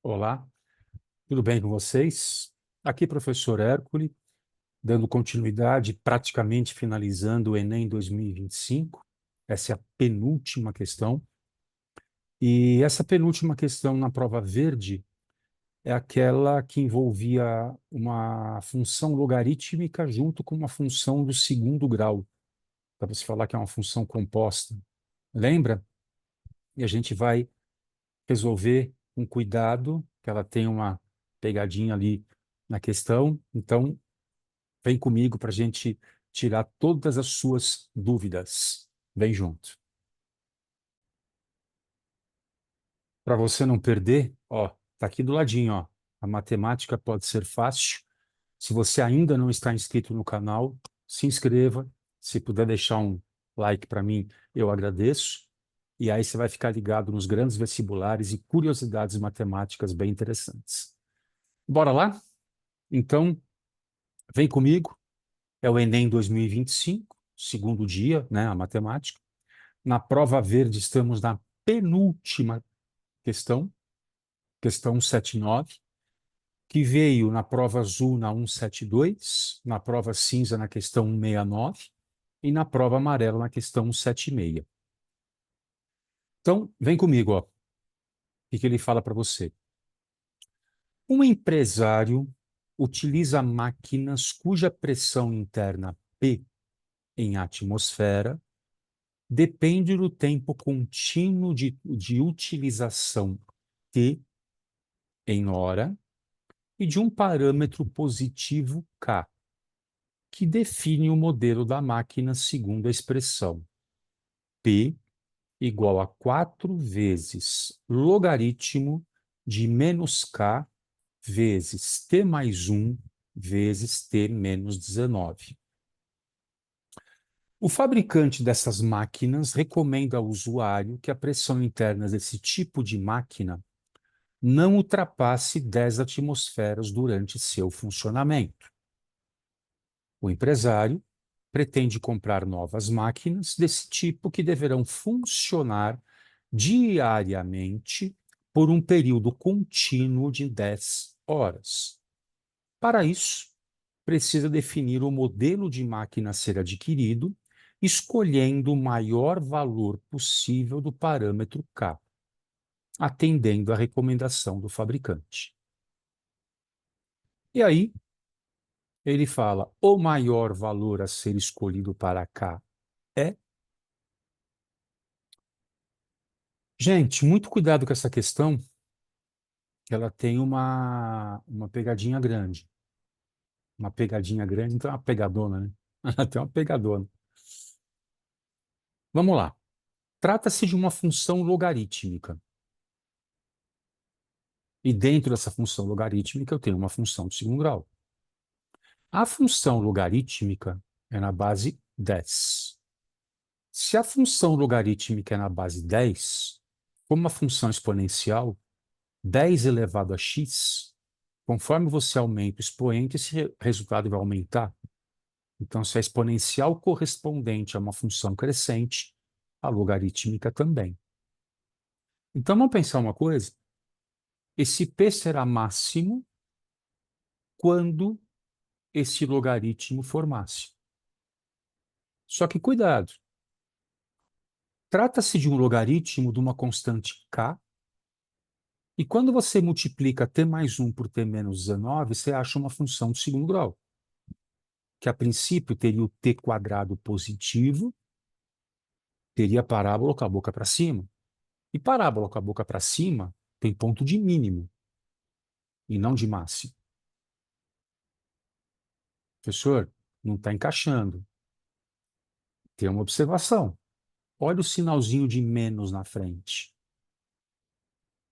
Olá, tudo bem com vocês? Aqui, professor Hércules, dando continuidade, praticamente finalizando o Enem 2025. Essa é a penúltima questão. E essa penúltima questão na prova verde é aquela que envolvia uma função logarítmica junto com uma função do segundo grau, para você falar que é uma função composta. Lembra? E a gente vai resolver com cuidado, que ela tem uma pegadinha ali na questão. Então, vem comigo para a gente tirar todas as suas dúvidas. Vem junto. Para você não perder, ó, tá aqui do ladinho, ó. A matemática pode ser fácil. Se você ainda não está inscrito no canal, se inscreva. Se puder deixar um like para mim, eu agradeço. E aí você vai ficar ligado nos grandes vestibulares e curiosidades matemáticas bem interessantes. Bora lá? Então, vem comigo. É o Enem 2025, segundo dia, né, a matemática. Na prova verde, estamos na penúltima questão, questão 179, que veio na prova azul na 172, na prova cinza na questão 169 e na prova amarela na questão 176. Então, vem comigo, ó. O que ele fala para você? Um empresário utiliza máquinas cuja pressão interna P em atmosfera depende do tempo contínuo de utilização T em hora e de um parâmetro positivo K, que define o modelo da máquina segundo a expressão P igual a 4 vezes logaritmo de menos K vezes T mais 1 vezes T menos 19. O fabricante dessas máquinas recomenda ao usuário que a pressão interna desse tipo de máquina não ultrapasse 10 atmosferas durante seu funcionamento. O empresário pretende comprar novas máquinas desse tipo que deverão funcionar diariamente por um período contínuo de 10 horas. Para isso, precisa definir o modelo de máquina a ser adquirido, escolhendo o maior valor possível do parâmetro K, atendendo à recomendação do fabricante. E aí, ele fala: o maior valor a ser escolhido para K é. Gente, muito cuidado com essa questão, que ela tem uma pegadinha grande. Uma pegadinha grande, então é uma pegadona, né? Ela tem uma pegadona. Vamos lá. Trata-se de uma função logarítmica. E dentro dessa função logarítmica, eu tenho uma função de segundo grau. A função logarítmica é na base 10. Se a função logarítmica é na base 10, como uma função exponencial, 10 elevado a x, conforme você aumenta o expoente, esse resultado vai aumentar. Então, se a exponencial correspondente a uma função crescente, a logarítmica também. Então, vamos pensar uma coisa. Esse p será máximo quando esse logaritmo for máximo. Só que cuidado. Trata-se de um logaritmo de uma constante k, e quando você multiplica t mais 1 por t menos 19, você acha uma função de segundo grau, que a princípio teria o t quadrado positivo, teria parábola com a boca para cima. E parábola com a boca para cima tem ponto de mínimo e não de máximo. Professor, não está encaixando. Tem uma observação. Olha o sinalzinho de menos na frente.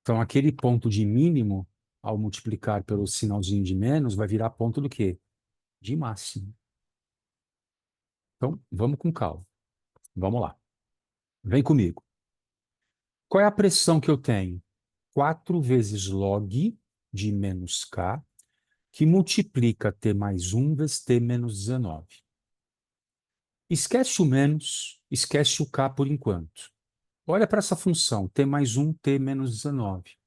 Então, aquele ponto de mínimo, ao multiplicar pelo sinalzinho de menos, vai virar ponto do quê? De máximo. Então, vamos com calma. Vamos lá. Vem comigo. Qual é a pressão que eu tenho? 4 vezes log de menos K, que multiplica T mais 1 vezes T menos 19. Esquece o menos, esquece o K por enquanto. Olha para essa função, T mais 1, T menos 19.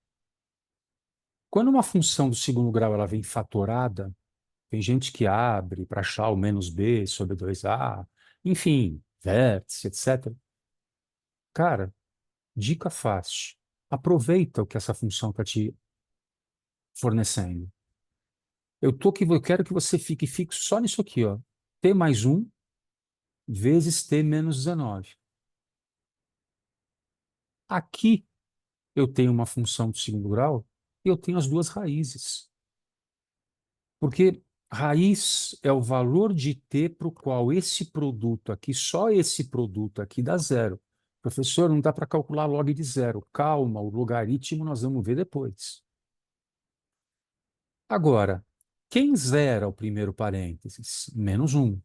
Quando uma função do segundo grau ela vem fatorada, tem gente que abre para achar o menos b sobre 2a, enfim, vértice, etc. Cara, dica fácil. Aproveita o que essa função está te fornecendo. Eu quero que você fique fixo só nisso aqui, ó. T mais 1 vezes T menos 19. Aqui eu tenho uma função do segundo grau e eu tenho as duas raízes. Porque raiz é o valor de t para o qual esse produto aqui, só esse produto aqui dá zero. Professor, não dá para calcular log de zero. Calma, o logaritmo nós vamos ver depois. Agora, quem zera o primeiro parênteses? Menos 1.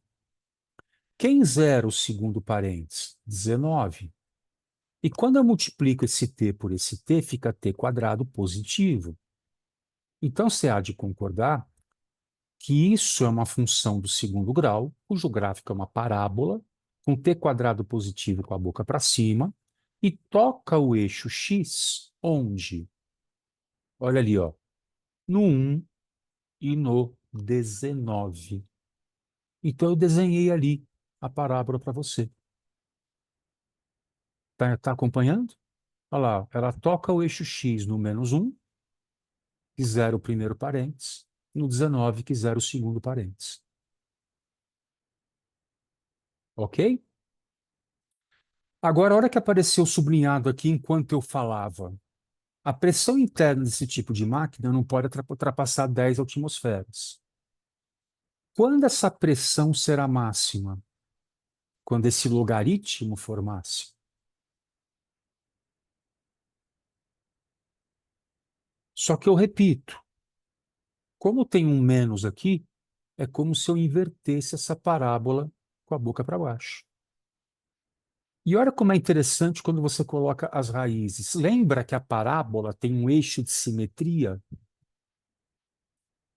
Quem zera o segundo parênteses? 19. E quando eu multiplico esse t por esse t, fica t quadrado positivo. Então, você há de concordar que isso é uma função do segundo grau, cujo gráfico é uma parábola, com t quadrado positivo com a boca para cima, e toca o eixo x, onde? Olha ali, ó, no 1 e no 19. Então, eu desenhei ali a parábola para você. Tá acompanhando? Olha lá, ela toca o eixo x no menos 1, que zera o primeiro parênteses, no 19, que zera o segundo parênteses. Ok? Agora, a hora que apareceu sublinhado aqui enquanto eu falava, a pressão interna desse tipo de máquina não pode ultrapassar 10 atmosferas. Quando essa pressão será máxima? Quando esse logaritmo for máximo. Só que eu repito, como tem um menos aqui, é como se eu invertesse essa parábola com a boca para baixo. E olha como é interessante quando você coloca as raízes. Lembra que a parábola tem um eixo de simetria?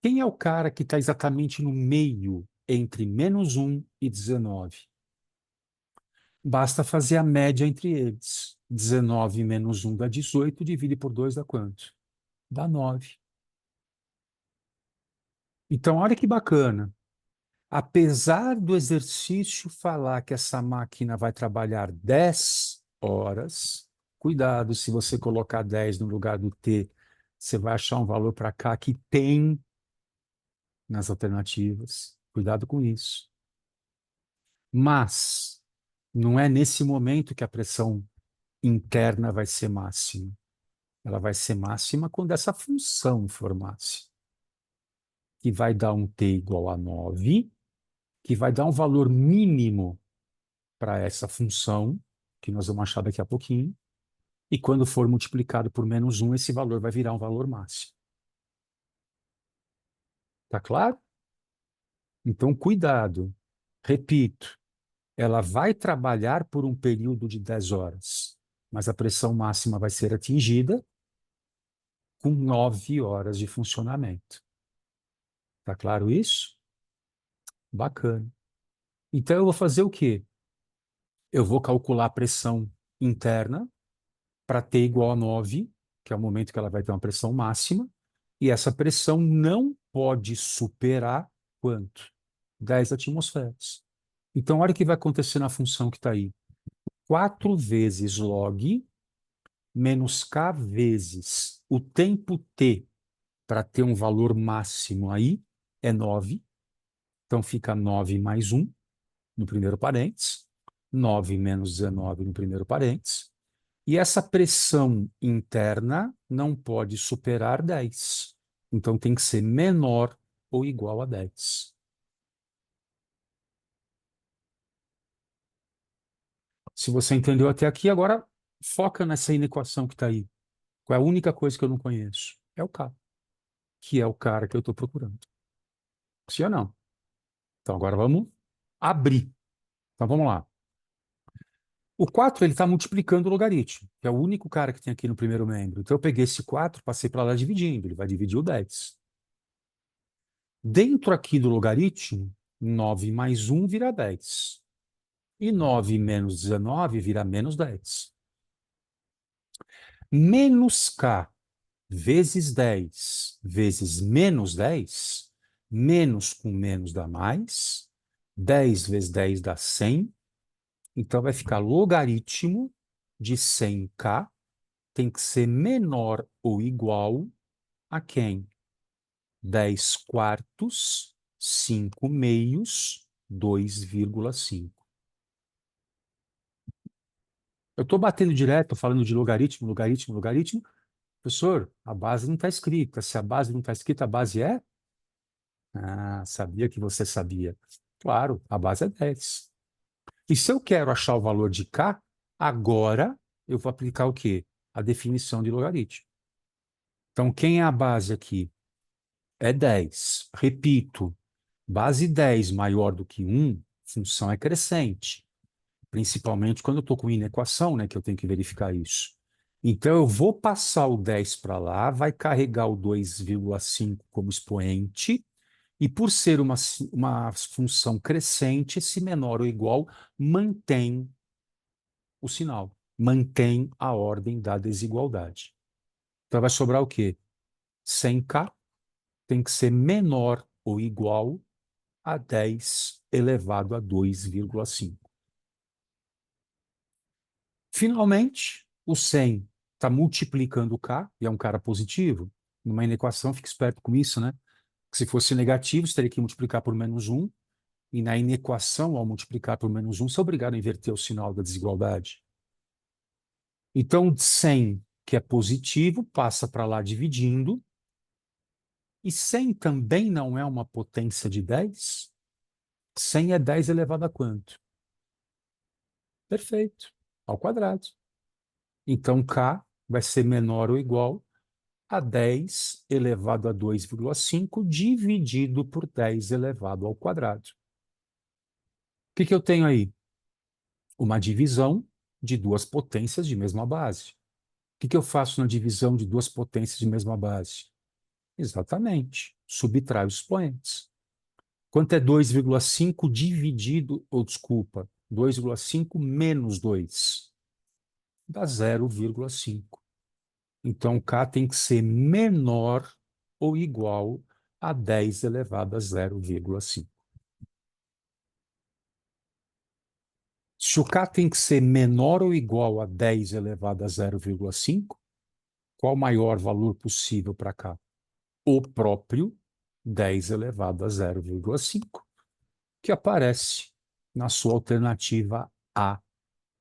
Quem é o cara que está exatamente no meio entre menos 1 e 19? Basta fazer a média entre eles. 19 menos 1 dá 18, divide por 2 dá quanto? Dá 9. Então, olha que bacana. Apesar do exercício falar que essa máquina vai trabalhar 10 horas, cuidado, se você colocar 10 no lugar do T, você vai achar um valor para cá que tem nas alternativas. Cuidado com isso. Mas não é nesse momento que a pressão interna vai ser máxima. Ela vai ser máxima quando essa função for máxima, que vai dar um t igual a 9, que vai dar um valor mínimo para essa função, que nós vamos achar daqui a pouquinho, e quando for multiplicado por menos 1, esse valor vai virar um valor máximo. Tá claro? Então, cuidado. Repito, ela vai trabalhar por um período de 10 horas, mas a pressão máxima vai ser atingida com 9 horas de funcionamento. Tá claro isso? Bacana. Então, eu vou fazer o quê? Eu vou calcular a pressão interna para T igual a 9, que é o momento que ela vai ter uma pressão máxima, e essa pressão não pode superar quanto? 10 atmosferas. Então, olha o que vai acontecer na função que está aí. 4 vezes log menos k vezes o tempo t para ter um valor máximo aí é 9. Então, fica 9 mais 1 no primeiro parênteses, 9 menos 19 no primeiro parênteses, e essa pressão interna não pode superar 10. Então tem que ser menor ou igual a 10. Se você entendeu até aqui, agora foca nessa inequação que está aí. Qual é a única coisa que eu não conheço? É o K, que é o cara que eu estou procurando. Sim ou não? Então agora vamos abrir. Então vamos lá. O 4 ele está multiplicando o logaritmo, que é o único cara que tem aqui no primeiro membro. Então eu peguei esse 4, passei para lá dividindo, ele vai dividir o 10. Dentro aqui do logaritmo, 9 mais 1 vira 10. E 9 menos 19 vira menos 10. Menos k vezes 10 vezes menos 10, menos com menos dá mais, 10 vezes 10 dá 100, então vai ficar logaritmo de 100k tem que ser menor ou igual a quem? 10 quartos, 5 meios, 2,5. Eu estou batendo direto, falando de logaritmo, logaritmo, logaritmo. Professor, a base não está escrita. Se a base não está escrita, a base é? Ah, sabia que você sabia. Claro, a base é 10. E se eu quero achar o valor de k, agora eu vou aplicar o quê? A definição de logaritmo. Então, quem é a base aqui? É 10. Repito, base 10 maior do que 1, função é crescente. Principalmente quando eu estou com inequação, né, que eu tenho que verificar isso. Então, eu vou passar o 10 para lá, vai carregar o 2,5 como expoente, e por ser uma função crescente, esse menor ou igual mantém o sinal, mantém a ordem da desigualdade. Então, vai sobrar o quê? 100k tem que ser menor ou igual a 10 elevado a 2,5. Finalmente, o 100 está multiplicando o k, e é um cara positivo. Numa inequação, fique esperto com isso, né? Se fosse negativo, você teria que multiplicar por menos 1, e na inequação, ao multiplicar por menos 1, você é obrigado a inverter o sinal da desigualdade. Então, 100, que é positivo, passa para lá dividindo, e 100 também não é uma potência de 10? 100 é 10 elevado a quanto? Perfeito, ao quadrado. Então, k vai ser menor ou igual a 10 elevado a 2,5 dividido por 10 elevado ao quadrado. O que eu tenho aí? Uma divisão de duas potências de mesma base. O que eu faço na divisão de duas potências de mesma base? Exatamente, subtraio os expoentes. Quanto é 2,5 dividido, ou desculpa, 2,5 menos 2? Dá 0,5. Então, k tem que ser menor ou igual a 10 elevado a 0,5. Se o k tem que ser menor ou igual a 10 elevado a 0,5, qual o maior valor possível para k? O próprio 10 elevado a 0,5, que aparece na sua alternativa A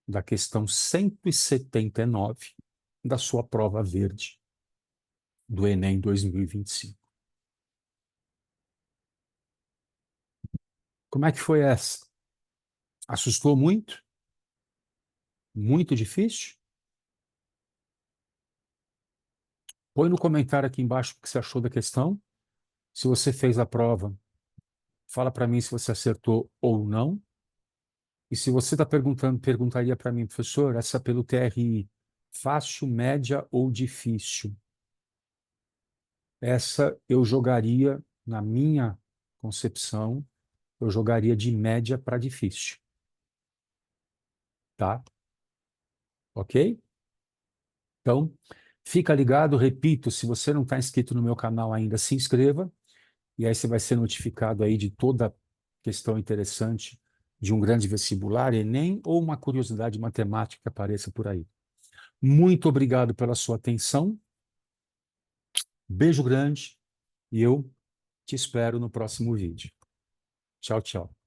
da questão 179 da sua prova verde do Enem 2025. Como é que foi essa? Assustou muito? Muito difícil? Põe no comentário aqui embaixo o que você achou da questão. Se você fez a prova, fala para mim se você acertou ou não. E se você está perguntando, perguntaria para mim, professor, essa pelo TRI, fácil, média ou difícil? Essa eu jogaria, na minha concepção, eu jogaria de média para difícil. Tá? Ok? Então, fica ligado, repito, se você não está inscrito no meu canal ainda, se inscreva, e aí você vai ser notificado aí de toda questão interessante de um grande vestibular, Enem, ou uma curiosidade matemática que apareça por aí. Muito obrigado pela sua atenção, beijo grande, e eu te espero no próximo vídeo. Tchau, tchau.